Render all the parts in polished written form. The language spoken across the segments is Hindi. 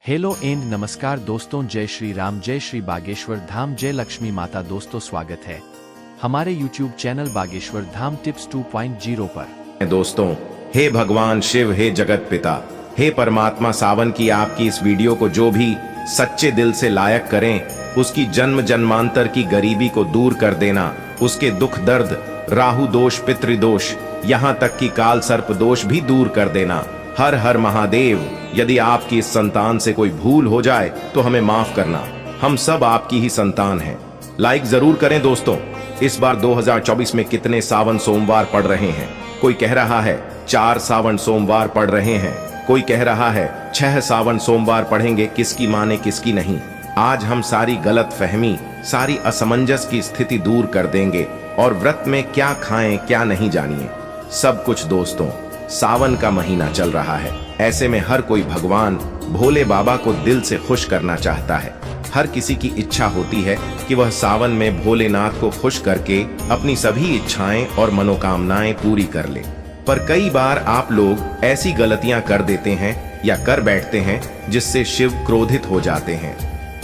हेलो एंड नमस्कार दोस्तों, जय श्री राम, जय श्री बागेश्वर धाम, जय लक्ष्मी माता। दोस्तों स्वागत है हमारे YouTube channel Bageshwar Dham tips 2.0 पर। दोस्तों, हे भगवान शिव, हे जगत पिता, हे परमात्मा, सावन की आपकी इस वीडियो को जो भी सच्चे दिल से लायक करें, उसकी जन्म जन्मांतर की गरीबी को दूर कर देना, उसके दुख दर्द, राहु दोष, पितृदोष, यहाँ तक कि काल सर्प दोष भी दूर कर देना। हर हर महादेव। यदि आपकी इस संतान से कोई भूल हो जाए तो हमें माफ करना, हम सब आपकी ही संतान हैं। लाइक जरूर करें दोस्तों। इस बार 2024 में कितने सावन सोमवार पड़ रहे हैं? कोई कह रहा है 4 सावन सोमवार पड़ रहे हैं, कोई कह रहा है 6 सावन सोमवार पढ़ेंगे। किसकी माने किसकी नहीं। आज हम सारी गलत फहमी, सारी असमंजस की स्थिति दूर कर देंगे और व्रत में क्या खाएं क्या नहीं जानिए सब कुछ। दोस्तों, सावन का महीना चल रहा है, ऐसे में हर कोई भगवान भोले बाबा को दिल से खुश करना चाहता है। हर किसी की इच्छा होती है कि वह सावन में भोलेनाथ को खुश करके अपनी सभी इच्छाएं और मनोकामनाएं पूरी कर ले। पर कई बार आप लोग ऐसी गलतियां कर देते हैं या कर बैठते हैं जिससे शिव क्रोधित हो जाते हैं।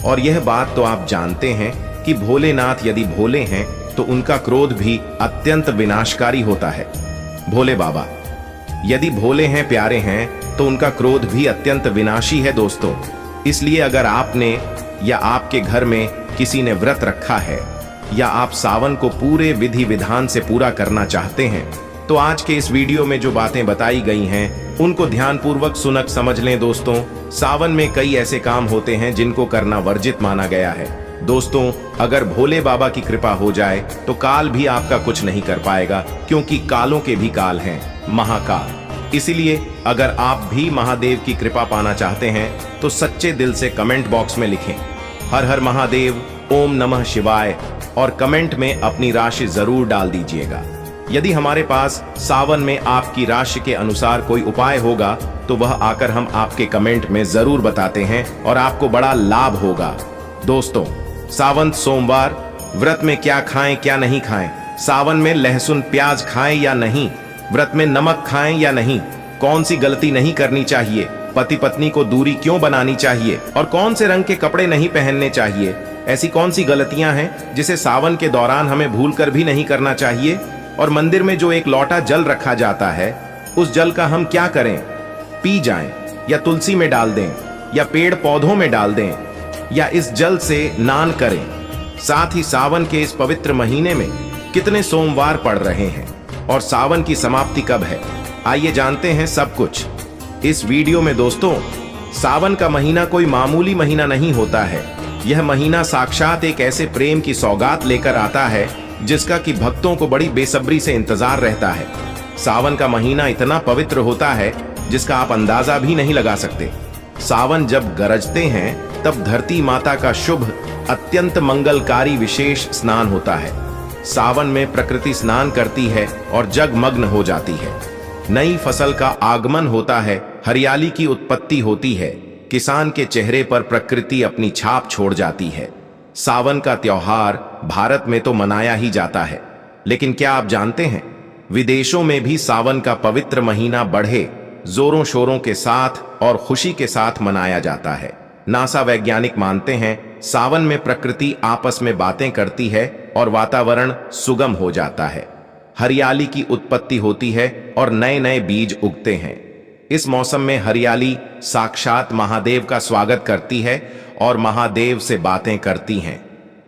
और यह बात तो आप जानते हैं कि भोलेनाथ यदि भोले हैं तो उनका क्रोध भी अत्यंत विनाशकारी होता है। भोले बाबा यदि भोले हैं, प्यारे हैं, तो उनका क्रोध भी अत्यंत विनाशी है दोस्तों। इसलिए अगर आपने या आपके घर में किसी ने व्रत रखा है या आप सावन को पूरे विधि विधान से पूरा करना चाहते हैं, तो आज के इस वीडियो में जो बातें बताई गई हैं उनको ध्यानपूर्वक सुनक समझ लें दोस्तों। सावन में कई ऐसे काम होते हैं जिनको करना वर्जित माना गया है। दोस्तों, अगर भोले बाबा की कृपा हो जाए तो काल भी आपका कुछ नहीं कर पाएगा, क्योंकि कालों के भी काल हैं, महाकाल। इसीलिए अगर आप भी महादेव की कृपा पाना चाहते हैं तो सच्चे दिल से कमेंट बॉक्स में लिखें हर हर महादेव, ओम नमः शिवाय, और कमेंट में अपनी राशि जरूर डाल दीजिएगा। यदि हमारे पास सावन में आपकी राशि के अनुसार कोई उपाय होगा तो वह आकर हम आपके कमेंट में जरूर बताते हैं और आपको बड़ा लाभ होगा। दोस्तों, सावन सोमवार व्रत में क्या खाएं क्या नहीं खाएं, सावन में लहसुन प्याज खाएं या नहीं, व्रत में नमक खाएं या नहीं, कौन सी गलती नहीं करनी चाहिए, पति पत्नी को दूरी क्यों बनानी चाहिए, और कौन से रंग के कपड़े नहीं पहनने चाहिए, ऐसी कौन सी गलतियां हैं जिसे सावन के दौरान हमें भूलकर भी नहीं करना चाहिए। और मंदिर में जो एक लोटा जल रखा जाता है, उस जल का हम क्या करें? पी जाएं या तुलसी में डाल दें या पेड़ पौधों में डाल दें या इस जल से स्नान करें। साथ ही सावन के इस पवित्र महीने में कितने सोमवार पड़ रहे हैं और सावन की समाप्ति कब है, आइए जानते हैं सब कुछ इस वीडियो में। दोस्तों, सावन का महीना कोई मामूली महीना नहीं होता है। यह महीना साक्षात एक ऐसे प्रेम की सौगात लेकर आता है जिसका कि भक्तों को बड़ी बेसब्री से इंतजार रहता है। सावन का महीना इतना पवित्र होता है जिसका आप अंदाजा भी नहीं लगा सकते। सावन जब गरजते हैं तब धरती माता का शुभ, अत्यंत मंगलकारी विशेष स्नान होता है। सावन में प्रकृति स्नान करती है और जगमग्न हो जाती है। नई फसल का आगमन होता है, हरियाली की उत्पत्ति होती है, किसान के चेहरे पर प्रकृति अपनी छाप छोड़ जाती है। सावन का त्योहार भारत में तो मनाया ही जाता है, लेकिन क्या आप जानते हैं विदेशों में भी सावन का पवित्र महीना बड़े जोरों शोरों के साथ और खुशी के साथ मनाया जाता है। नासा वैज्ञानिक मानते हैं सावन में प्रकृति आपस में बातें करती है और वातावरण सुगम हो जाता है, हरियाली की उत्पत्ति होती है और नए नए बीज उगते हैं। इस मौसम में हरियाली साक्षात महादेव का स्वागत करती है और महादेव से बातें करती हैं।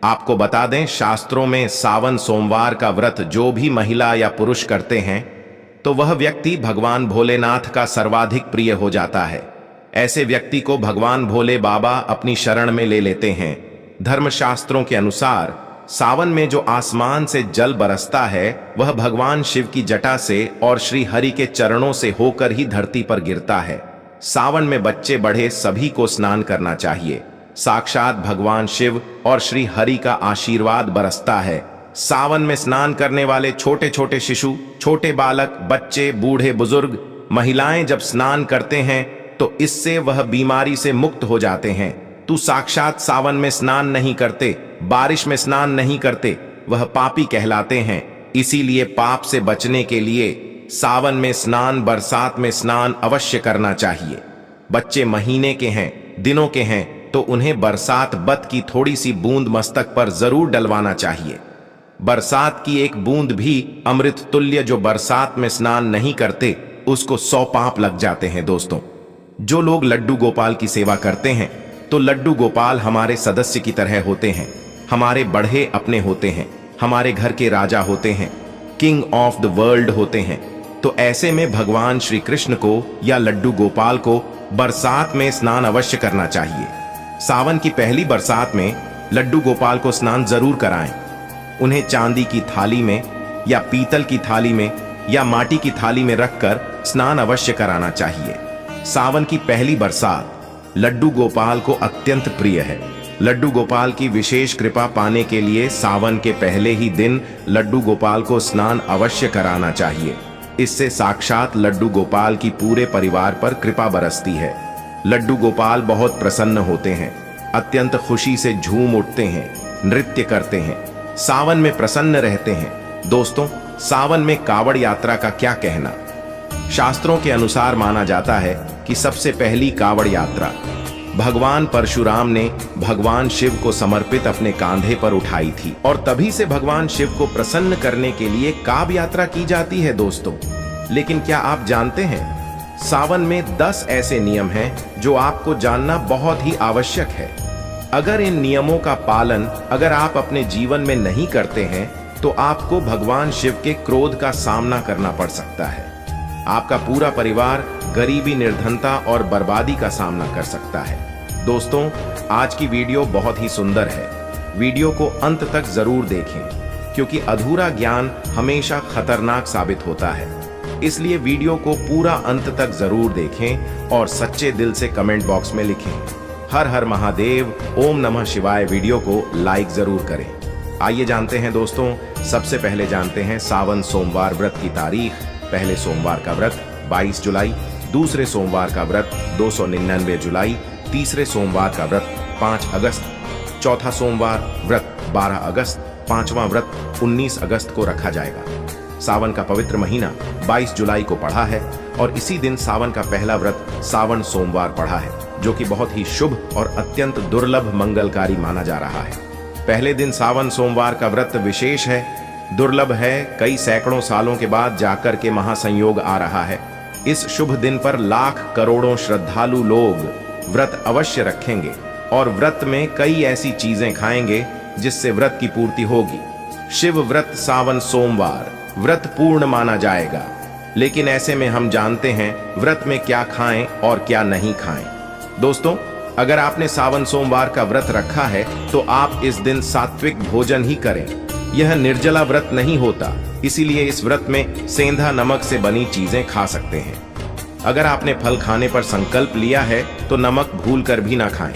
आपको बता दें, शास्त्रों में सावन सोमवार का व्रत जो भी महिला या पुरुष करते हैं तो वह व्यक्ति भगवान भोलेनाथ का सर्वाधिक प्रिय हो जाता है। ऐसे व्यक्ति को भगवान भोले बाबा अपनी शरण में ले लेते हैं। धर्मशास्त्रों के अनुसार सावन में जो आसमान से जल बरसता है वह भगवान शिव की जटा से और श्री हरि के चरणों से होकर ही धरती पर गिरता है। सावन में बच्चे बड़े सभी को स्नान करना चाहिए। साक्षात भगवान शिव और श्री हरि का आशीर्वाद बरसता है। सावन में स्नान करने वाले छोटे छोटे शिशु, छोटे बालक, बच्चे, बूढ़े बुजुर्ग, महिलाएं जब स्नान करते हैं तो इससे वह बीमारी से मुक्त हो जाते हैं। तू साक्षात सावन में स्नान नहीं करते, बारिश में स्नान नहीं करते, वह पापी कहलाते हैं। इसीलिए पाप से बचने के लिए सावन में स्नान, बरसात में स्नान अवश्य करना चाहिए। बच्चे महीने के हैं, दिनों के हैं तो उन्हें बरसात बत की थोड़ी सी बूंद मस्तक पर जरूर डलवाना चाहिए। बरसात की एक बूंद भी अमृत तुल्य। जो बरसात में स्नान नहीं करते उसको 100 पाप लग जाते हैं। दोस्तों, जो लोग लड्डू गोपाल की सेवा करते हैं तो लड्डू गोपाल हमारे सदस्य की तरह होते हैं, हमारे बढ़े अपने होते हैं, हमारे घर के राजा होते हैं, किंग ऑफ द वर्ल्ड होते हैं। तो ऐसे में भगवान श्री कृष्ण को या लड्डू गोपाल को बरसात में स्नान अवश्य करना चाहिए। सावन की पहली बरसात में लड्डू गोपाल को स्नान जरूर कराएं। उन्हें चांदी की थाली में या पीतल की थाली में या माटी की थाली में रखकर स्नान अवश्य कराना चाहिए। सावन की पहली बरसात लड्डू गोपाल को अत्यंत प्रिय है। लड्डू गोपाल की विशेष कृपा पाने के लिए सावन के पहले ही दिन लड्डू गोपाल को स्नान अवश्य कराना चाहिए। इससे साक्षात लड्डू गोपाल की पूरे परिवार पर कृपा बरसती है। लड्डू गोपाल बहुत प्रसन्न होते हैं, अत्यंत खुशी से झूम उठते हैं, नृत्य करते हैं, सावन में प्रसन्न रहते हैं। दोस्तों, सावन में कावड़ यात्रा का क्या कहना? शास्त्रों के अनुसार माना जाता है कि सबसे पहली कावड़ यात्रा भगवान परशुराम ने भगवान शिव को समर्पित अपने कांधे पर उठाई थी और तभी से भगवान शिव को प्रसन्न करने के लिए काव यात्रा की जाती है। दोस्तों, लेकिन क्या आप जानते हैं सावन में 10 ऐसे नियम हैं जो आपको जानना बहुत ही आवश्यक है। अगर इन नियमों का पालन अगर आप अपने जीवन में नहीं करते हैं तो आपको भगवान शिव के क्रोध का सामना करना पड़ सकता है। आपका पूरा परिवार गरीबी, निर्धनता और बर्बादी का सामना कर सकता है। दोस्तों, आज की वीडियो बहुत ही सुंदर है। वीडियो को अंत तक जरूर देखें क्योंकि अधूरा ज्ञान हमेशा खतरनाक साबित होता है। इसलिए वीडियो को पूरा अंत तक जरूर देखें और सच्चे दिल से कमेंट बॉक्स में लिखें हर हर महादेव, ओम नमः शिवाय। वीडियो को लाइक जरूर करें। आइए जानते हैं दोस्तों, सबसे पहले जानते हैं सावन सोमवार व्रत की तारीख। पहले सोमवार का व्रत 22 जुलाई, दूसरे सोमवार का व्रत 299 जुलाई, तीसरे सोमवार का व्रत 5 अगस्त, चौथा सोमवार व्रत 12 अगस्त, पांचवा व्रत 19 अगस्त को रखा जाएगा। सावन का पवित्र महीना 22 जुलाई को पड़ा है और इसी दिन सावन का पहला व्रत सावन सोमवार पड़ा है, जो कि बहुत ही शुभ और अत्यंत दुर्लभ मंगलकारी माना जा रहा है। पहले दिन सावन सोमवार का व्रत विशेष है, दुर्लभ है, कई सैकड़ों सालों के बाद जाकर के महासंयोग आ रहा है। इस शुभ दिन पर लाख करोड़ों श्रद्धालु लोग व्रत अवश्य रखेंगे और व्रत में कई ऐसी चीजें खाएंगे जिससे व्रत की पूर्ति होगी। शिव व्रत सावन सोमवार व्रत पूर्ण माना जाएगा, लेकिन ऐसे में हम जानते हैं व्रत में क्या खाएं और क्या नहीं खाएं। दोस्तों, अगर आपने सावन सोमवार का व्रत रखा है तो आप इस दिन सात्विक भोजन ही करें। यह निर्जला व्रत नहीं होता, इसीलिए इस व्रत में सेंधा नमक से बनी चीजें खा सकते हैं। अगर आपने फल खाने पर संकल्प लिया है तो नमक भूल कर भी ना खाएं।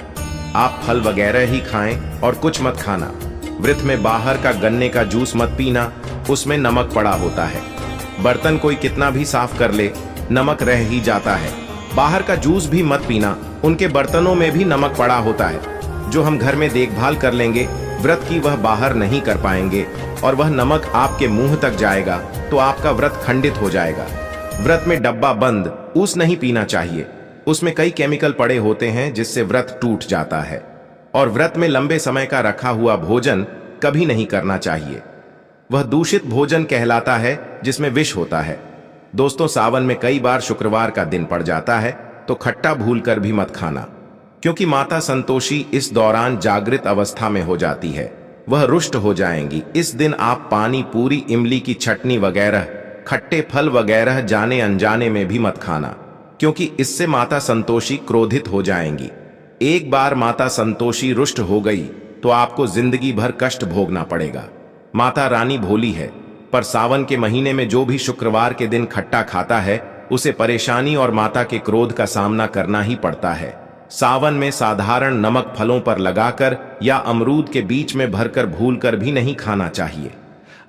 आप फल वगैरह ही खाएं और कुछ मत खाना। व्रत में बाहर का गन्ने का जूस मत पीना, उसमें नमक पड़ा होता है। बर्तन कोई कितना भी साफ कर ले, नमक रह ही जाता है। बाहर का जूस भी मत पीना, उनके बर्तनों में भी नमक पड़ा होता है। जो हम घर में देखभाल कर लेंगे, व्रत की वह बाहर नहीं कर पाएंगे और वह नमक आपके मुंह तक जाएगा तो आपका व्रत खंडित हो जाएगा। व्रत में डब्बा बंद ऊस नहीं पीना चाहिए, उसमें कई केमिकल पड़े होते हैं जिससे व्रत टूट जाता है। और व्रत में लंबे समय का रखा हुआ भोजन कभी नहीं करना चाहिए, वह दूषित भोजन कहलाता है जिसमें विष होता है। दोस्तों, सावन में कई बार शुक्रवार का दिन पड़ जाता है तो खट्टा भूलकर भी मत खाना, क्योंकि माता संतोषी इस दौरान जागृत अवस्था में हो जाती है, वह रुष्ट हो जाएंगी। इस दिन आप पानी पूरी, इमली की चटनी वगैरह, खट्टे फल वगैरह जाने अनजाने में भी मत खाना, क्योंकि इससे माता संतोषी क्रोधित हो जाएंगी। एक बार माता संतोषी रुष्ट हो गई तो आपको जिंदगी भर कष्ट भोगना पड़ेगा। माता रानी भोली है, पर सावन के महीने में जो भी शुक्रवार के दिन खट्टा खाता है उसे परेशानी और माता के क्रोध का सामना करना ही पड़ता है। सावन में साधारण नमक फलों पर लगाकर या अमरूद के बीच में भरकर भूलकर भी नहीं खाना चाहिए।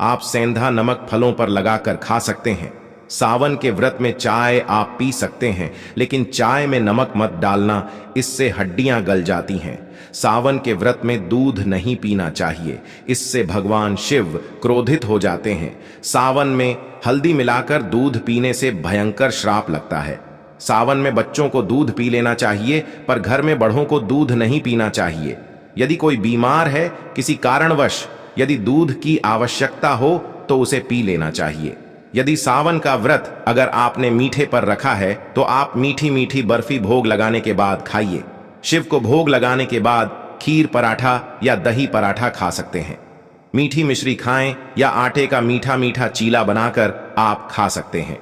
आप सेंधा नमक फलों पर लगाकर खा सकते हैं। सावन के व्रत में चाय आप पी सकते हैं, लेकिन चाय में नमक मत डालना, इससे हड्डियां गल जाती हैं। सावन के व्रत में दूध नहीं पीना चाहिए, इससे भगवान शिव क्रोधित हो जाते हैं। सावन में हल्दी मिलाकर दूध पीने से भयंकर श्राप लगता है। सावन में बच्चों को दूध पी लेना चाहिए, पर घर में बड़ों को दूध नहीं पीना चाहिए। यदि कोई बीमार है, किसी कारणवश यदि दूध की आवश्यकता हो तो उसे पी लेना चाहिए। यदि सावन का व्रत अगर आपने मीठे पर रखा है तो आप मीठी मीठी बर्फी भोग लगाने के बाद खाइए। शिव को भोग लगाने के बाद खीर पराठा या दही पराठा खा सकते हैं। मीठी मिश्री खाएं या आटे का मीठा मीठा चीला बनाकर आप खा सकते हैं।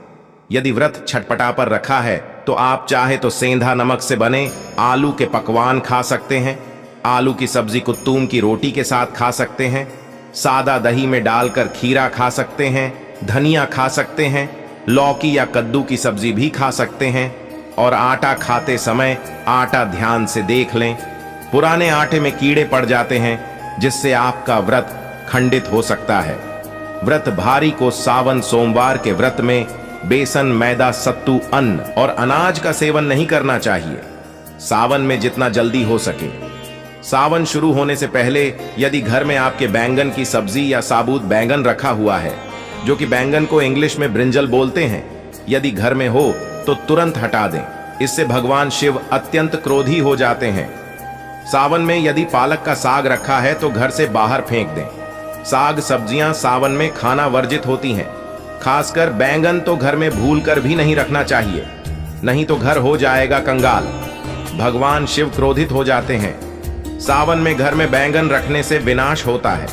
यदि व्रत छटपटा पर रखा है तो आप चाहे तो सेंधा नमक से बने आलू के पकवान खा सकते हैं। आलू की सब्जी कुत्तूम की रोटी के साथ खा सकते हैं। सादा दही में डालकर खीरा खा सकते हैं। धनिया खा सकते हैं। लौकी या कद्दू की सब्जी भी खा सकते हैं। और आटा खाते समय आटा ध्यान से देख लें, पुराने आटे में कीड़े पड़ जाते हैं जिससे आपका व्रत खंडित हो सकता है। व्रत भारी को सावन सोमवार के व्रत में बेसन, मैदा, सत्तू, अन्न और अनाज का सेवन नहीं करना चाहिए। सावन में जितना जल्दी हो सके। सावन शुरू होने से पहले यदि घर में आपके बैंगन की सब्जी या साबुत बैंगन रखा हुआ है, जो कि बैंगन को इंग्लिश में ब्रिंजल बोलते हैं, यदि घर में हो तो तुरंत हटा दें। इससे भगवान शिव अत्यंत क्रोधी हो जाते हैं। सावन में यदि पालक का साग रखा है तो घर से बाहर फेंक दें। साग सब्जियां सावन में खाना वर्जित होती हैं। खासकर बैंगन तो घर में भूलकर भी नहीं रखना चाहिए, नहीं तो घर हो जाएगा कंगाल। भगवान शिव क्रोधित हो जाते हैं। सावन में घर में बैंगन रखने से विनाश होता है।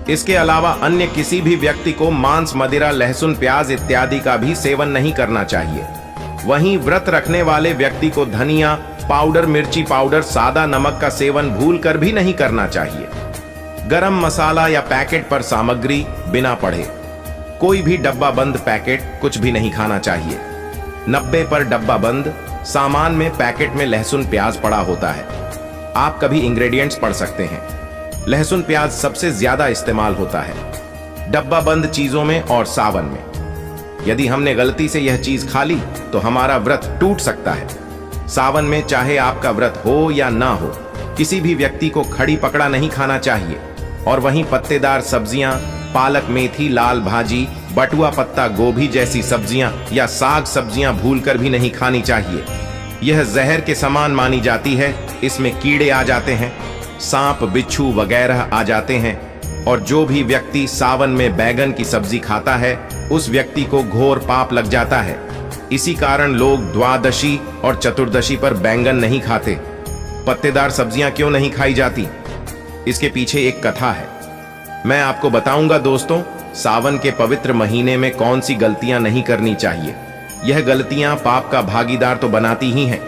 इसके अलावा अन्य किसी भी व्यक्ति को मांस, मदिरा, लहसुन, प्याज इत्यादि का भी सेवन नहीं करना चाहिए। वहीं व्रत रखने वाले व्यक्ति को धनिया पाउडर, मिर्ची पाउडर, सादा नमक का सेवन भूलकर भी नहीं करना चाहिए। गरम मसाला या पैकेट पर सामग्री बिना पढ़े कोई भी डब्बा बंद पैकेट कुछ भी नहीं खाना चाहिए। 90 पर डब्बा बंद सामान में पैकेट में लहसुन प्याज पड़ा होता है। आप कभी इंग्रेडिएंट्स पढ़ सकते हैं। लहसुन प्याज सबसे ज्यादा इस्तेमाल होता है डब्बा बंद चीजों में और सावन में। यदि हमने गलती से यह चीज खा ली तो हमारा व्रत टूट सकता है। सावन में चाहे आपका व्रत हो या ना हो, किसी भी व्यक्ति को खड़ी पकड़ा नहीं खाना चाहिए। और वहीं पत्तेदार सब्जियां, पालक, मेथी, लाल भाजी, बटुआ पत्ता गोभी जैसी सब्जियां या साग सब्जियां भूलकर भी नहीं खानी चाहिए। यह जहर के समान मानी जाती है। इसमें कीड़े आ जाते हैं, सांप, बिच्छू वगैरह आ जाते हैं। और जो भी व्यक्ति सावन में बैगन की सब्जी खाता है उस व्यक्ति को घोर पाप लग जाता है। इसी कारण लोग द्वादशी और चतुर्दशी पर बैंगन नहीं खाते। पत्तेदार सब्जियां क्यों नहीं खाई जाती, इसके पीछे एक कथा है, मैं आपको बताऊंगा दोस्तों। सावन के पवित्र महीने में कौन सी गलतियां नहीं करनी चाहिए। यह गलतियां पाप का भागीदार तो बनाती ही हैं,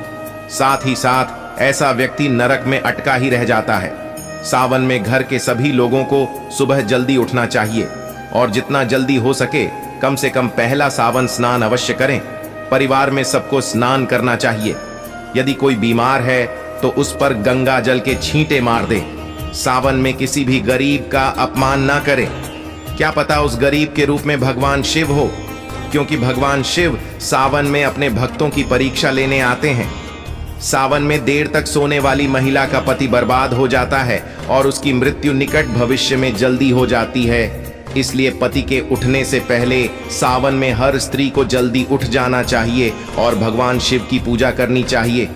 साथ ही साथ ऐसा व्यक्ति नरक में अटका ही रह जाता है। सावन में घर के सभी लोगों को सुबह जल्दी उठना चाहिए और जितना जल्दी हो सके कम से कम पहला सावन स्नान अवश्य करें। परिवार में सबको स्नान करना चाहिए। यदि कोई बीमार है तो उस पर गंगा जल के छींटे मार दें। सावन में किसी भी गरीब का अपमान ना करें। क्या पता उस गरीब के रूप में भगवान शिव हो, क्योंकि भगवान शिव सावन में अपने भक्तों की परीक्षा लेने आते हैं। सावन में देर तक सोने वाली महिला का पति बर्बाद हो जाता है और उसकी मृत्यु निकट भविष्य में जल्दी हो जाती है। इसलिए पति के उठने से पहले सावन में हर स्त्री को जल्दी उठ जाना चाहिए और भगवान शिव की पूजा करनी चाहिए।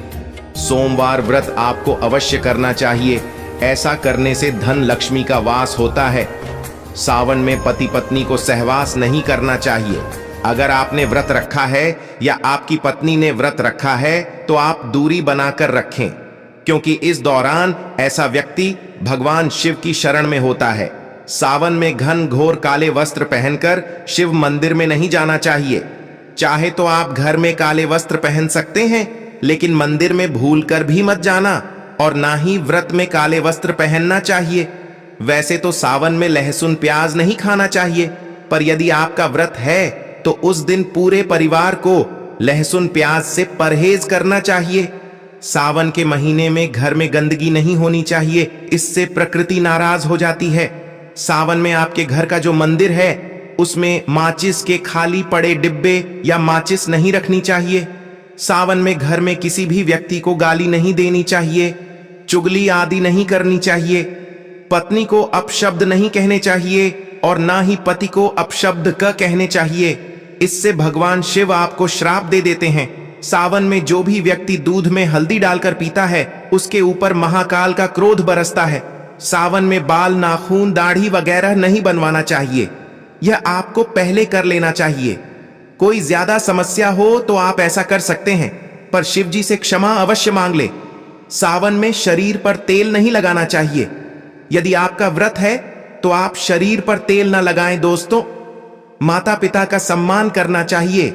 सोमवार व्रत आपको अवश्य करना चाहिए। ऐसा करने से धन लक्ष्मी का वास होता है। सावन में पति पत्नी को सहवास नहीं करना चाहिए। अगर आपने व्रत रखा है या आपकी पत्नी ने व्रत रखा है तो आप दूरी बनाकर रखें, क्योंकि इस दौरान ऐसा व्यक्ति भगवान शिव की शरण में होता है। सावन में घन घोर काले वस्त्र पहनकर शिव मंदिर में नहीं जाना चाहिए। चाहे तो आप घर में काले वस्त्र पहन सकते हैं, लेकिन मंदिर में भूलकर भी मत जाना और ना ही व्रत में काले वस्त्र पहनना चाहिए। वैसे तो सावन में लहसुन प्याज नहीं खाना चाहिए, पर यदि आपका व्रत है तो उस दिन पूरे परिवार को लहसुन प्याज से परहेज करना चाहिए। सावन के महीने में घर में गंदगी नहीं होनी चाहिए, इससे प्रकृति नाराज हो जाती है। सावन में आपके घर का जो मंदिर है उसमें माचिस के खाली पड़े डिब्बे या माचिस नहीं रखनी चाहिए। सावन में घर में किसी भी व्यक्ति को गाली नहीं देनी चाहिए, चुगली आदि नहीं करनी चाहिए। पत्नी को अपशब्द नहीं कहने चाहिए और ना ही पति को अपशब्द क कहने चाहिए। इससे भगवान शिव आपको श्राप दे देते हैं। सावन में जो भी व्यक्ति दूध में हल्दी डालकर पीता है उसके ऊपर महाकाल का क्रोध बरसता है। सावन में बाल, नाखून, दाढ़ी वगैरह नहीं बनवाना चाहिए। यह आपको पहले कर लेना चाहिए। कोई ज्यादा समस्या हो तो आप ऐसा कर सकते हैं, पर शिव जी से क्षमा अवश्य मांग ले। सावन में शरीर पर तेल नहीं लगाना चाहिए। यदि आपका व्रत है तो आप शरीर पर तेल न लगाएं। दोस्तों, माता पिता का सम्मान करना चाहिए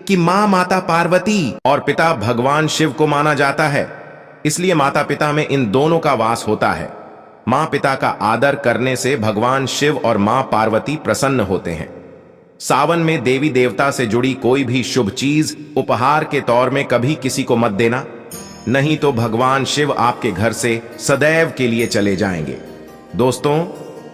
कि मां माता पार्वती और पिता भगवान शिव को माना जाता है, इसलिए माता पिता में इन दोनों का वास होता है। मां पिता का आदर करने से भगवान शिव और मां पार्वती प्रसन्न होते हैं। सावन में देवी देवता से जुड़ी कोई भी शुभ चीज उपहार के तौर में कभी किसी को मत देना, नहीं तो भगवान शिव आपके घर से सदैव के लिए चले जाएंगे। दोस्तों,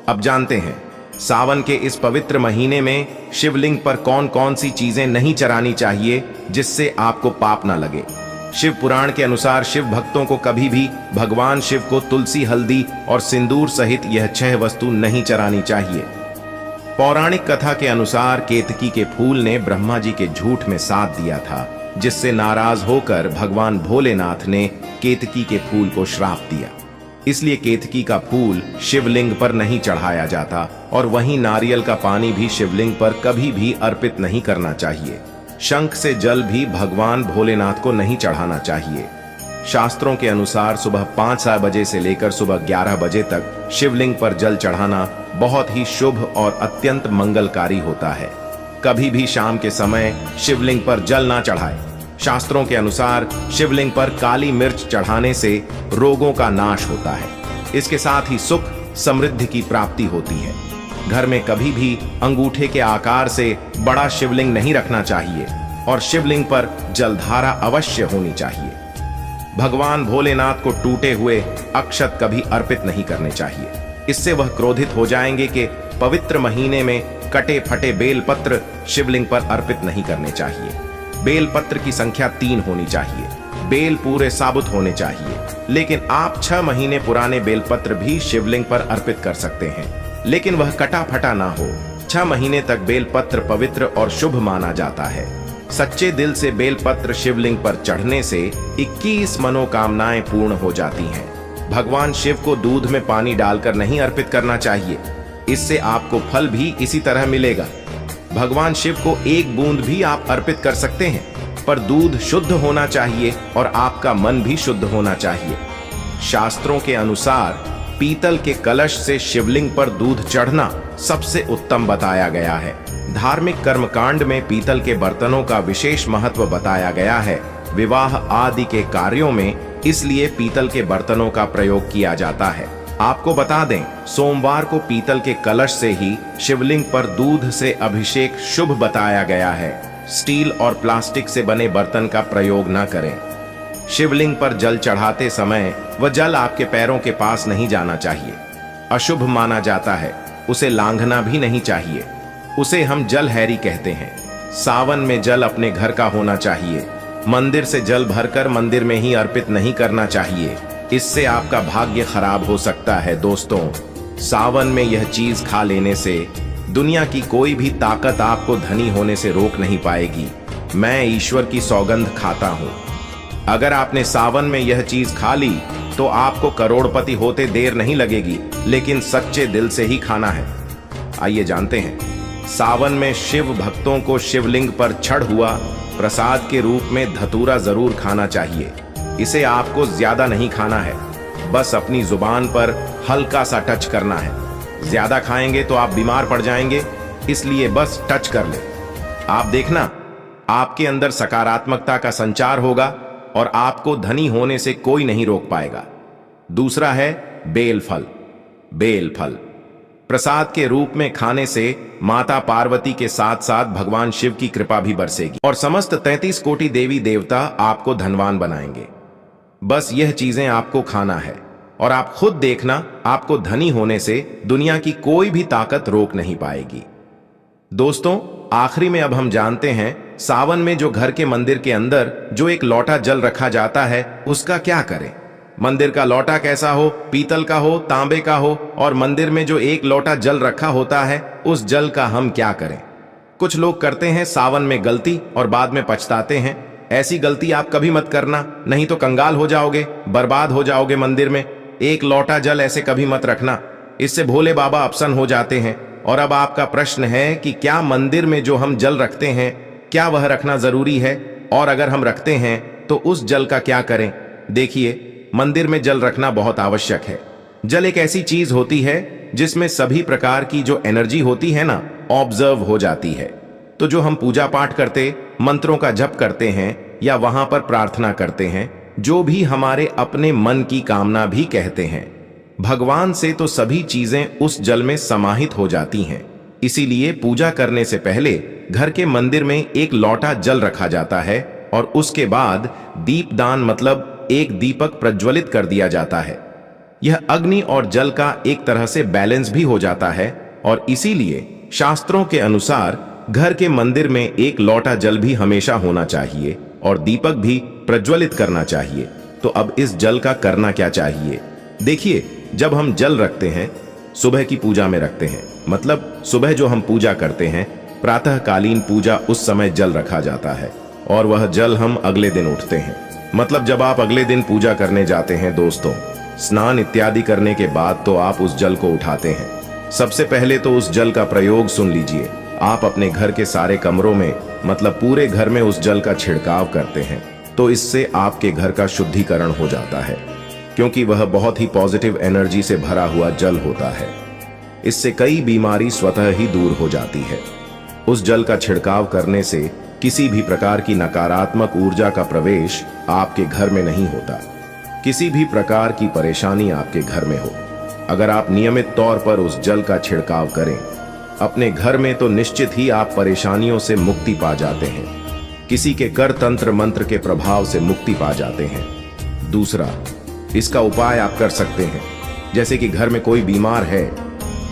अब जानते हैं सावन के इस पवित्र महीने में शिवलिंग पर कौन कौन सी चीजें नहीं चढ़ानी चाहिए जिससे आपको पाप ना लगे। शिव पुराण के अनुसार शिव भक्तों को कभी भी भगवान शिव को तुलसी, हल्दी और सिंदूर सहित यह 6 वस्तु नहीं चढ़ानी चाहिए। पौराणिक कथा के अनुसार केतकी के फूल ने ब्रह्मा जी के झूठ में साथ दिया था, जिससे नाराज होकर भगवान भोलेनाथ ने केतकी के फूल को श्राप दिया। इसलिए केतकी का फूल शिवलिंग पर नहीं चढ़ाया जाता और वहीं नारियल का पानी भी शिवलिंग पर कभी भी अर्पित नहीं करना चाहिए। शंख से जल भी भगवान भोलेनाथ को नहीं चढ़ाना चाहिए। शास्त्रों के अनुसार सुबह 5 बजे से लेकर सुबह 11 बजे तक शिवलिंग पर जल चढ़ाना बहुत ही शुभ और अत्यंत मंगलकारी होता है। कभी भी शाम के समय शिवलिंग पर जल ना चढ़ाए। शास्त्रों के अनुसार शिवलिंग पर काली मिर्च चढ़ाने से रोगों का नाश होता है। इसके साथ ही सुख समृद्धि की प्राप्ति होती है। घर में कभी भी अंगूठे के आकार से बड़ा शिवलिंग नहीं रखना चाहिए और शिवलिंग पर जलधारा अवश्य होनी चाहिए। भगवान भोलेनाथ को टूटे हुए अक्षत कभी अर्पित नहीं करने चाहिए, इससे वह क्रोधित हो जाएंगे कि पवित्र महीने में कटे फटे बेलपत्र शिवलिंग पर अर्पित नहीं करने चाहिए। बेलपत्र की संख्या 3 होनी चाहिए। बेल पूरे साबुत होने चाहिए, लेकिन आप 6 महीने पुराने बेलपत्र भी शिवलिंग पर अर्पित कर सकते हैं, लेकिन वह कटा फटा ना हो। 6 महीने तक बेलपत्र पवित्र और शुभ माना जाता है। सच्चे दिल से बेलपत्र शिवलिंग पर चढ़ने से 21 मनोकामनाएं पूर्ण हो जाती हैं। भगवान शिव को दूध में पानी डालकर नहीं अर्पित करना चाहिए, इससे आपको फल भी इसी तरह मिलेगा। भगवान शिव को 1 बूंद भी आप अर्पित कर सकते हैं, पर दूध शुद्ध होना चाहिए और आपका मन भी शुद्ध होना चाहिए। शास्त्रों के अनुसार पीतल के कलश से शिवलिंग पर दूध चढ़ना सबसे उत्तम बताया गया है। धार्मिक कर्मकांड में पीतल के बर्तनों का विशेष महत्व बताया गया है। विवाह आदि के कार्यों में इसलिए पीतल के बर्तनों का प्रयोग किया जाता है। आपको बता दें, सोमवार को पीतल के कलश से ही शिवलिंग पर दूध से अभिषेक शुभ बताया गया है। स्टील और प्लास्टिक से बने बर्तन का प्रयोग न करें। शिवलिंग पर जल चढ़ाते समय वह जल आपके पैरों के पास नहीं जाना चाहिए, अशुभ माना जाता है। उसे लांघना भी नहीं चाहिए, उसे हम जल हैरी कहते हैं। सावन में जल अपने घर का होना चाहिए। मंदिर से जल भरकर मंदिर में ही अर्पित नहीं करना चाहिए, इससे आपका भाग्य खराब हो सकता है। दोस्तों, सावन में यह चीज खा लेने से दुनिया की कोई भी ताकत आपको धनी होने से रोक नहीं पाएगी। मैं ईश्वर की सौगंध खाता हूं। अगर आपने सावन में यह चीज खा ली तो आपको करोड़पति होते देर नहीं लगेगी, लेकिन सच्चे दिल से ही खाना है। आइए जानते हैं, सावन में शिव भक्तों को शिवलिंग पर चढ़ हुआ प्रसाद के रूप में धतूरा जरूर खाना चाहिए। इसे आपको ज्यादा नहीं खाना है, बस अपनी जुबान पर हल्का सा टच करना है। ज्यादा खाएंगे तो आप बीमार पड़ जाएंगे, इसलिए बस टच कर ले। आप देखना, आपके अंदर सकारात्मकता का संचार होगा और आपको धनी होने से कोई नहीं रोक पाएगा। दूसरा है बेल फल। बेल फल प्रसाद के रूप में खाने से माता पार्वती के साथ साथ भगवान शिव की कृपा भी बरसेगी और समस्त 33 कोटि देवी देवता आपको धनवान बनाएंगे। बस यह चीजें आपको खाना है और आप खुद देखना, आपको धनी होने से दुनिया की कोई भी ताकत रोक नहीं पाएगी। दोस्तों, आखिरी में अब हम जानते हैं सावन में जो घर के मंदिर के अंदर जो एक लोटा जल रखा जाता है उसका क्या करें। मंदिर का लोटा कैसा हो, पीतल का हो, तांबे का हो, और मंदिर में जो एक लोटा जल रखा होता है उस जल का हम क्या करें। कुछ लोग करते हैं सावन में गलती और बाद में पछताते हैं। ऐसी गलती आप कभी मत करना, नहीं तो कंगाल हो जाओगे, बर्बाद हो जाओगे। मंदिर में एक लोटा जल ऐसे कभी मत रखना, इससे भोले बाबा अपसन हो जाते हैं। और अब आपका प्रश्न है कि क्या मंदिर में जो हम जल रखते हैं, क्या वह रखना जरूरी है, और अगर हम रखते हैं तो उस जल का क्या करें? देखिए, मंदिर में जल रखना बहुत आवश्यक है। जल एक ऐसी चीज होती है जिसमें सभी प्रकार की जो एनर्जी होती है ना, ऑब्जर्व हो जाती है। तो जो हम पूजा पाठ करते, मंत्रों का जप करते हैं या वहां पर प्रार्थना करते हैं, जो भी हमारे अपने मन की कामना भी कहते हैं, भगवान से तो सभी चीजें उस जल में समाहित हो जाती हैं। इसीलिए पूजा करने से पहले घर के मंदिर में एक लोटा जल रखा जाता है और उसके बाद दीपदान मतलब एक दीपक प्रज्वलित कर दिया जाता है। यह अग्नि और जल का एक तरह से बैलेंस भी हो जाता है और इसीलिए शास्त्रों के अनुसार घर के मंदिर में एक लोटा जल भी हमेशा होना चाहिए और दीपक भी प्रज्वलित करना चाहिए। तो अब इस जल का करना क्या चाहिए? देखिए, जब हम जल रखते हैं, सुबह की पूजा में रखते हैं, मतलब सुबह जो हम पूजा करते हैं, प्रातःकालीन पूजा, उस समय जल रखा जाता है और वह जल हम अगले दिन उठते हैं। मतलब जब आप अगले दिन पूजा करने जाते हैं दोस्तों, स्नान इत्यादि करने के बाद तो आप उस जल को उठाते हैं। सबसे पहले तो उस जल का प्रयोग सुन लीजिए। आप अपने घर के सारे कमरों में, मतलब पूरे घर में उस जल का छिड़काव करते हैं, तो इससे आपके घर का शुद्धिकरण हो जाता है, क्योंकि वह बहुत ही पॉजिटिव एनर्जी से भरा हुआ जल होता है। इससे कई बीमारी स्वतः ही दूर हो जाती है। उस जल का छिड़काव करने से किसी भी प्रकार की नकारात्मक ऊर्जा का प्रवेश आपके घर में नहीं होता, किसी भी प्रकार की परेशानी आपके घर में हो। अगर आप नियमित तौर पर उस जल का छिड़काव करें अपने घर में, तो निश्चित ही आप परेशानियों से मुक्ति पा जाते हैं, किसी के कर तंत्र मंत्र के प्रभाव से मुक्ति पा जाते हैं। दूसरा, इसका उपाय आप कर सकते हैं। जैसे कि घर में कोई बीमार है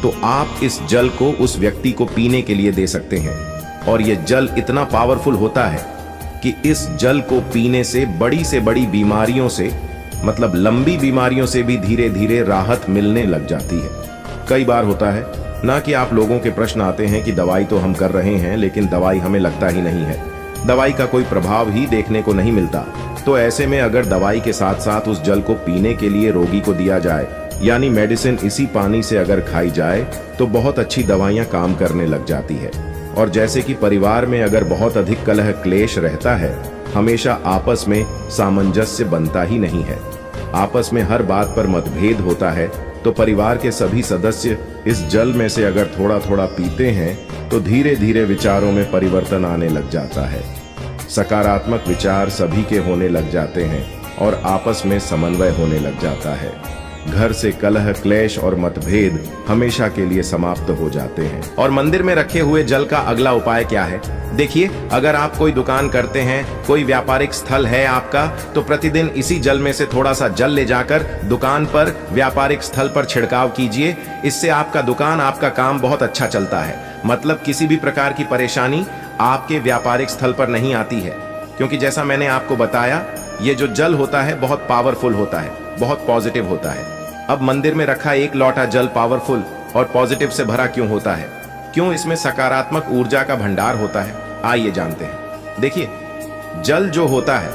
तो आप इस जल को उस व्यक्ति को पीने के लिए दे सकते हैं और यह जल इतना पावरफुल होता है कि इस जल को पीने से बड़ी बीमारियों से, मतलब लंबी बीमारियों से भी धीरे धीरे राहत मिलने लग जाती है। कई बार होता है ना कि आप लोगों के प्रश्न आते हैं कि दवाई तो हम कर रहे हैं लेकिन दवाई हमें लगता ही नहीं है, दवाई का कोई प्रभाव ही देखने को नहीं मिलता। तो ऐसे में अगर दवाई के साथ साथ उस जल को पीने के लिए रोगी को दिया जाए, यानी मेडिसिन इसी पानी से अगर खाई जाए, तो बहुत अच्छी दवाइयां काम करने लग जाती है। और जैसे कि परिवार में अगर बहुत अधिक कलह क्लेश रहता है, हमेशा आपस में सामंजस्य बनता ही नहीं है, आपस में हर बात पर मतभेद होता है, तो परिवार के सभी सदस्य इस जल में से अगर थोड़ा थोड़ा पीते हैं तो धीरे धीरे विचारों में परिवर्तन आने लग जाता है, सकारात्मक विचार सभी के होने लग जाते हैं और आपस में समन्वय होने लग जाता है। घर से कलह क्लेश और मतभेद हमेशा के लिए समाप्त हो जाते हैं। और मंदिर में रखे हुए जल का अगला उपाय क्या है? देखिए, अगर आप कोई दुकान करते हैं, कोई व्यापारिक स्थल है आपका, तो प्रतिदिन इसी जल में से थोड़ा सा जल ले जाकर दुकान पर, व्यापारिक स्थल पर छिड़काव कीजिए। इससे आपका दुकान, आपका काम बहुत अच्छा चलता है। मतलब किसी भी प्रकार की परेशानी आपके व्यापारिक स्थल पर नहीं आती है, क्योंकि जैसा मैंने आपको बताया, ये जो जल होता है बहुत पावरफुल होता है, बहुत पॉजिटिव होता है। अब मंदिर में रखा एक लोटा जल पावरफुल और पॉजिटिव से भरा क्यों होता है? क्यों इसमें सकारात्मक ऊर्जा का भंडार होता है? आइए जानते हैं। देखिए, जल जो होता है,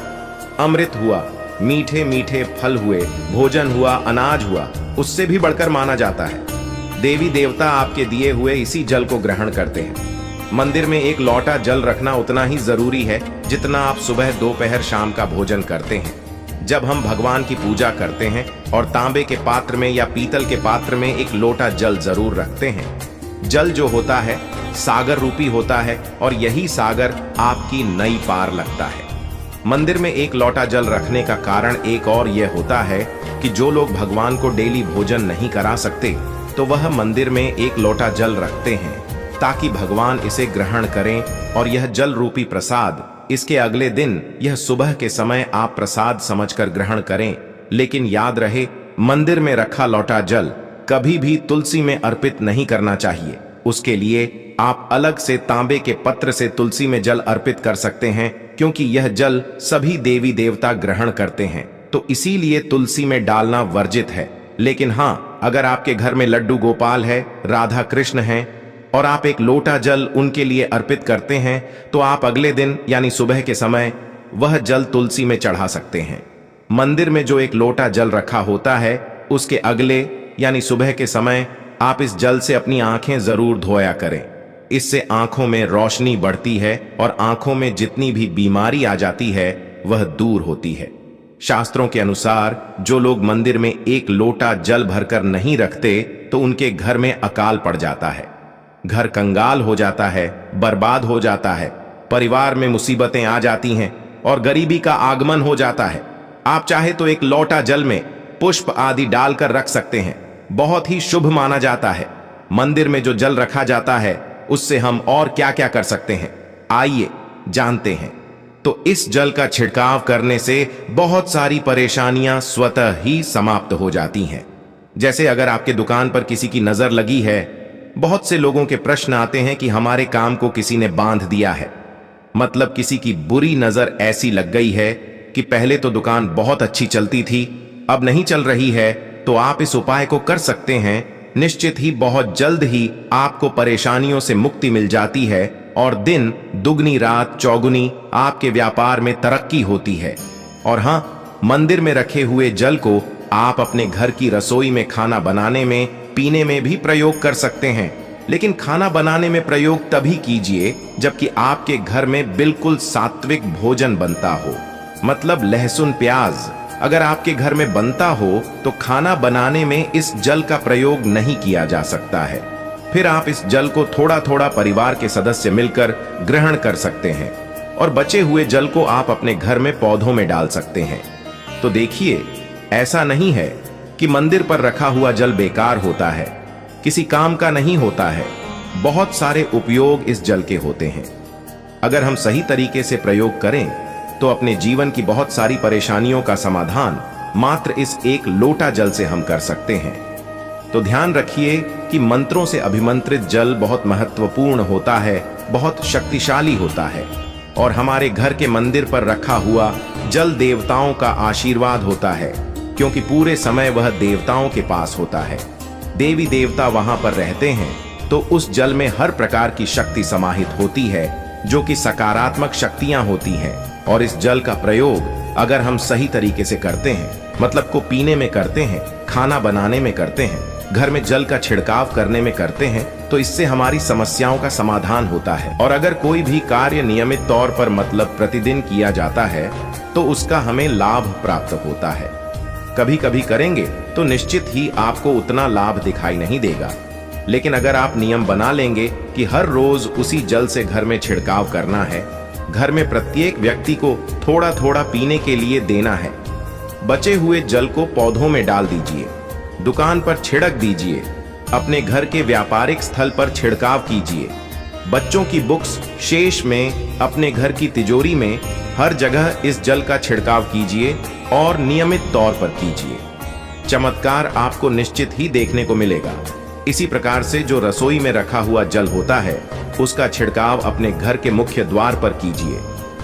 अमृत हुआ, मीठे मीठे फल हुए, भोजन हुआ, अनाज हुआ, उससे भी बढ़कर माना जाता है। देवी देवता आपके दिए हुए इसी जल को ग्रहण करते हैं। मंदिर में एक लोटा जल रखना उतना ही जरूरी है जितना आप सुबह, दोपहर, शाम का भोजन करते हैं। जब हम भगवान की पूजा करते हैं और तांबे के पात्र में या पीतल के पात्र में एक लोटा जल जरूर रखते हैं। जल जो होता है सागर रूपी होता है और यही सागर आपकी नई पार लगता है। मंदिर में एक लोटा जल रखने का कारण एक और यह होता है कि जो लोग भगवान को डेली भोजन नहीं करा सकते, तो वह मंदिर में एक लोटा जल रखते हैं ताकि भगवान इसे ग्रहण करें और यह जल रूपी प्रसाद इसके अगले दिन, यह सुबह के समय आप प्रसाद समझकर ग्रहण करें। लेकिन याद रहे, मंदिर में रखा लोटा जल कभी भी तुलसी में अर्पित नहीं करना चाहिए। उसके लिए आप अलग से तांबे के पत्र से तुलसी में जल अर्पित कर सकते हैं, क्योंकि यह जल सभी देवी देवता ग्रहण करते हैं, तो इसीलिए तुलसी में डालना वर्जित है। लेकिन हाँ, अगर आपके घर में लड्डू गोपाल है, राधा कृष्ण हैं और आप एक लोटा जल उनके लिए अर्पित करते हैं, तो आप अगले दिन यानी सुबह के समय वह जल तुलसी में चढ़ा सकते हैं। मंदिर में जो एक लोटा जल रखा होता है, उसके अगले यानी सुबह के समय आप इस जल से अपनी आंखें जरूर धोया करें। इससे आंखों में रोशनी बढ़ती है और आंखों में जितनी भी बीमारी आ जाती है वह दूर होती है। शास्त्रों के अनुसार जो लोग मंदिर में एक लोटा जल भरकर नहीं रखते तो उनके घर में अकाल पड़ जाता है, घर कंगाल हो जाता है, बर्बाद हो जाता है, परिवार में मुसीबतें आ जाती हैं और गरीबी का आगमन हो जाता है। आप चाहे तो एक लोटा जल में पुष्प आदि डालकर रख सकते हैं, बहुत ही शुभ माना जाता है। मंदिर में जो जल रखा जाता है उससे हम और क्या क्या कर सकते हैं, आइए जानते हैं। तो इस जल का छिड़काव करने से बहुत सारी परेशानियां स्वतः ही समाप्त हो जाती हैं। जैसे अगर आपके दुकान पर किसी की नजर लगी है, बहुत से लोगों के प्रश्न आते हैं कि हमारे काम को किसी ने बांध दिया है, मतलब किसी की बुरी नजर ऐसी लग गई है कि पहले तो दुकान बहुत अच्छी चलती थी, अब नहीं चल रही है। तो आप इस उपाय को कर सकते हैं। निश्चित ही बहुत जल्द ही आपको परेशानियों से मुक्ति मिल जाती है और दिन दुगनी रात चौगुनी आपके व्यापार में तरक्की होती है। और हां, मंदिर में रखे हुए जल को आप अपने घर की रसोई में खाना बनाने में, पीने में भी प्रयोग कर सकते हैं। लेकिन खाना बनाने में प्रयोग तभी कीजिए जबकि आपके घर में बिल्कुल सात्विक भोजन बनता हो, मतलब लहसुन प्याज अगर आपके घर में बनता हो तो खाना बनाने में इस जल का प्रयोग नहीं किया जा सकता है। फिर आप इस जल को थोड़ा थोड़ा परिवार के सदस्य मिलकर ग्रहण कर सकते हैं और बचे हुए जल को आप अपने घर में पौधों में डाल सकते हैं। तो देखिए, ऐसा नहीं है कि मंदिर पर रखा हुआ जल बेकार होता है, किसी काम का नहीं होता है। बहुत सारे उपयोग इस जल के होते हैं। अगर हम सही तरीके से प्रयोग करें तो अपने जीवन की बहुत सारी परेशानियों का समाधान मात्र इस एक लोटा जल से हम कर सकते हैं। तो ध्यान रखिए कि मंत्रों से अभिमंत्रित जल बहुत महत्वपूर्ण होता है, बहुत शक्तिशाली होता है और हमारे घर के मंदिर पर रखा हुआ जल देवताओं का आशीर्वाद होता है, क्योंकि पूरे समय वह देवताओं के पास होता है। देवी देवता वहां पर रहते हैं तो उस जल में हर प्रकार की शक्ति समाहित होती है, जो कि सकारात्मक शक्तियां होती हैं। और इस जल का प्रयोग अगर हम सही तरीके से करते हैं, मतलब को पीने में करते हैं, खाना बनाने में करते हैं, घर में जल का छिड़काव करने में करते हैं, तो इससे हमारी समस्याओं का समाधान होता है। और अगर कोई भी कार्य नियमित तौर पर मतलब प्रतिदिन किया जाता है तो उसका हमें लाभ प्राप्त होता है। कभी कभी करेंगे तो निश्चित ही आपको उतना लाभ दिखाई नहीं देगा, लेकिन अगर आप नियम बना लेंगे कि हर रोज उसी जल से घर में छिड़काव करना है, घर में प्रत्येक व्यक्ति को थोड़ा थोड़ा पीने के लिए देना है, बचे हुए जल को पौधों में डाल दीजिए, दुकान पर छिड़क दीजिए, अपने घर के व्यापारिक स्थल पर छिड़काव कीजिए, बच्चों की बुक्स शेष में, अपने घर की तिजोरी में, हर जगह इस जल का छिड़काव कीजिए और नियमित तौर पर कीजिए। चमत्कार आपको निश्चित ही देखने को मिलेगा। इसी प्रकार से जो रसोई में रखा हुआ जल होता है उसका छिड़काव अपने घर के मुख्य द्वार पर कीजिए,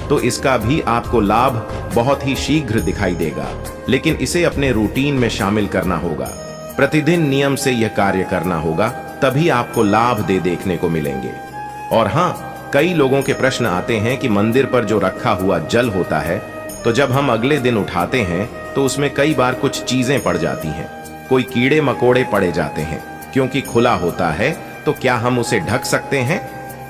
तो इसका भी आपको लाभ बहुत ही शीघ्र दिखाई देगा। लेकिन इसे अपने रूटीन में शामिल करना होगा, प्रतिदिन नियम से यह कार्य करना होगा, तभी आपको लाभ देखने को मिलेंगे। और हाँ, कई लोगों के प्रश्न आते हैं कि मंदिर पर जो रखा हुआ जल होता है, तो जब हम अगले दिन उठाते हैं तो उसमें कई बार कुछ चीजें पड़ जाती हैं, कोई कीड़े मकोड़े पड़े जाते हैं। क्योंकि खुला होता है तो क्या हम उसे ढक सकते हैं?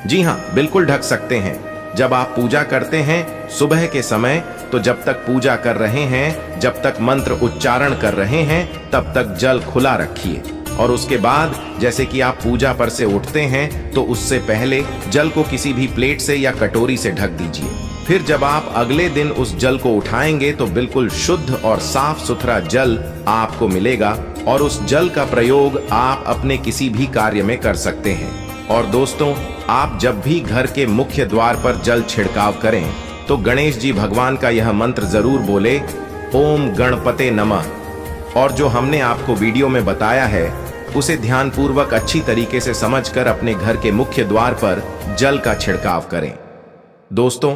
जी हाँ, बिल्कुल ढक सकते हैं। जब आप पूजा करते हैं सुबह के समय, तो जब तक पूजा कर रहे हैं, जब तक मंत्र उच्चारण कर रहे हैं, तब तक जल खुला रखिए। और उसके बाद जैसे कि आप पूजा पर से उठते हैं तो उससे पहले जल को किसी भी प्लेट से या कटोरी से ढक दीजिए। फिर जब आप अगले दिन उस जल को उठाएंगे तो बिल्कुल शुद्ध और साफ सुथरा जल आपको मिलेगा और उस जल का प्रयोग आप अपने किसी भी कार्य में कर सकते हैं। और दोस्तों, आप जब भी घर के मुख्य द्वार पर जल छिड़काव करें तो गणेश जी भगवान का यह मंत्र जरूर बोले, ओम गणपते नमः। और जो हमने आपको वीडियो में बताया है उसे ध्यानपूर्वक अच्छी तरीके से समझकर अपने घर के मुख्य द्वार पर जल का छिड़काव करें। दोस्तों,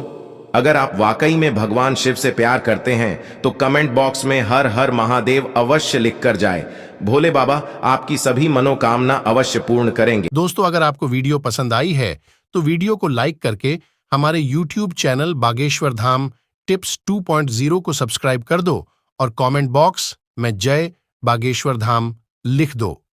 अगर आप वाकई में भगवान शिव से प्यार करते हैं तो कमेंट बॉक्स में हर हर महादेव अवश्य लिखकर जाएं। भोले बाबा आपकी सभी मनोकामना अवश्य पूर्ण करेंगे। दोस्तों, अगर आपको वीडियो पसंद आई है तो वीडियो को लाइक करके हमारे YouTube channel Bageshwar Dham tips 2.0 को सब्सक्राइब कर दो और कमेंट बॉक्स में जय बागेश्वर धाम लिख दो।